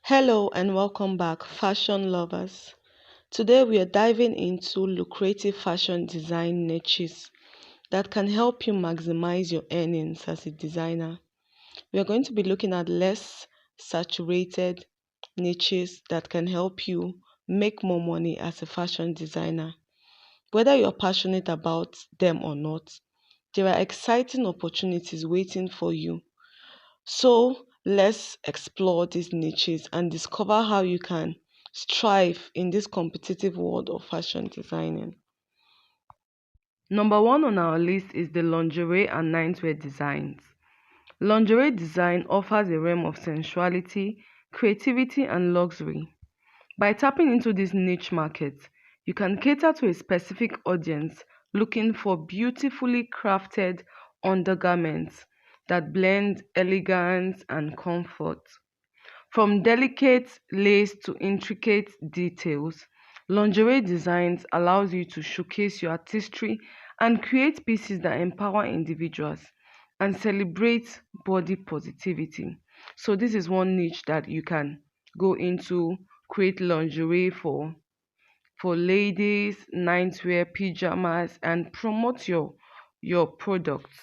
Hello and welcome back, fashion lovers. Today we are diving into lucrative fashion design niches that can help you maximize your earnings as a designer. We are going to be looking at less saturated niches that can help you make more money as a fashion designer. Whether you're passionate about them or not, there are exciting opportunities waiting for you. So let's explore these niches and discover how you can strive in this competitive world of fashion designing. Number one on our list is the lingerie and nightwear designs. Lingerie design offers a realm of sensuality, creativity, and luxury. By tapping into this niche market, you can cater to a specific audience looking for beautifully crafted undergarments that blend elegance and comfort. From delicate lace to intricate details, lingerie designs allows you to showcase your artistry and create pieces that empower individuals and celebrate body positivity. So this is one niche that you can go into, create lingerie for ladies, nightwear, pajamas, and promote your products.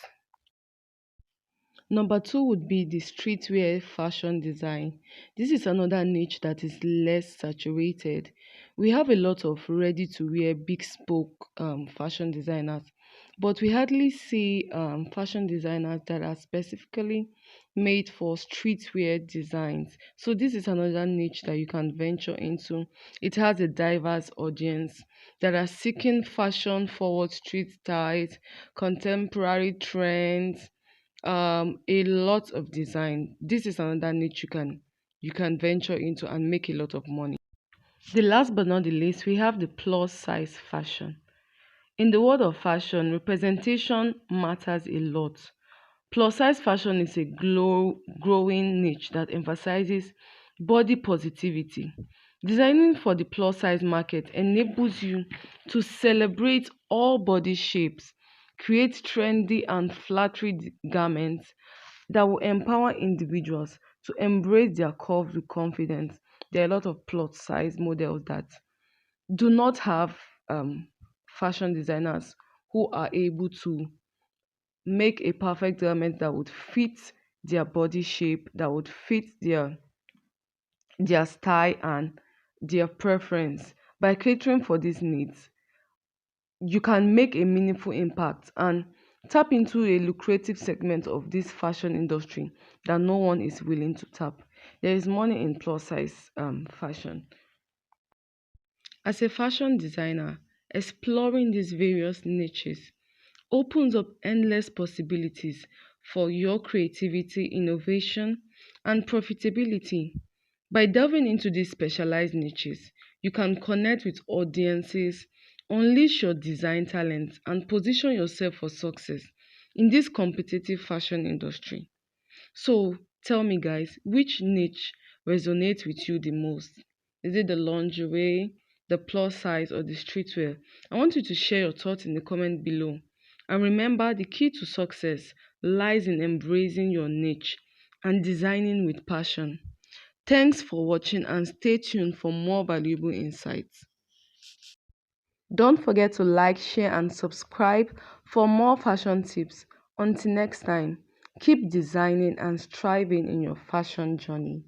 Number two would be the streetwear fashion design. This is another niche that is less saturated. We have a lot of ready to wear big spoke fashion designers, but we hardly see fashion designers that are specifically made for streetwear designs. So, this is another niche that you can venture into. It has a diverse audience that are seeking fashion forward street styles, contemporary trends, a lot of design. This is another niche you can venture into and make a lot of money. The last but not the least, we have the plus size fashion. In the world of fashion, representation matters a lot. Plus size fashion is a growing niche that emphasizes body positivity. Designing for the plus size market enables you to celebrate all body shapes, create trendy and flattering garments that will empower individuals to embrace their curves with confidence. There are a lot of plus size models that do not have fashion designers who are able to make a perfect garment that would fit their body shape, that would fit their style and their preference. By catering for these needs, you can make a meaningful impact and tap into a lucrative segment of this fashion industry that no one is willing to tap. There is money in plus size fashion. As a fashion designer, exploring these various niches opens up endless possibilities for your creativity, innovation, and profitability. By delving into these specialized niches, you can connect with audiences, unleash your design talents, and position yourself for success in this competitive fashion industry. So, tell me, guys, which niche resonates with you the most? Is it the lingerie, the plus size, or the streetwear? I want you to share your thoughts in the comment below. And remember, the key to success lies in embracing your niche and designing with passion. Thanks for watching and stay tuned for more valuable insights. Don't forget to like, share, and subscribe for more fashion tips. Until next time, keep designing and striving in your fashion journey.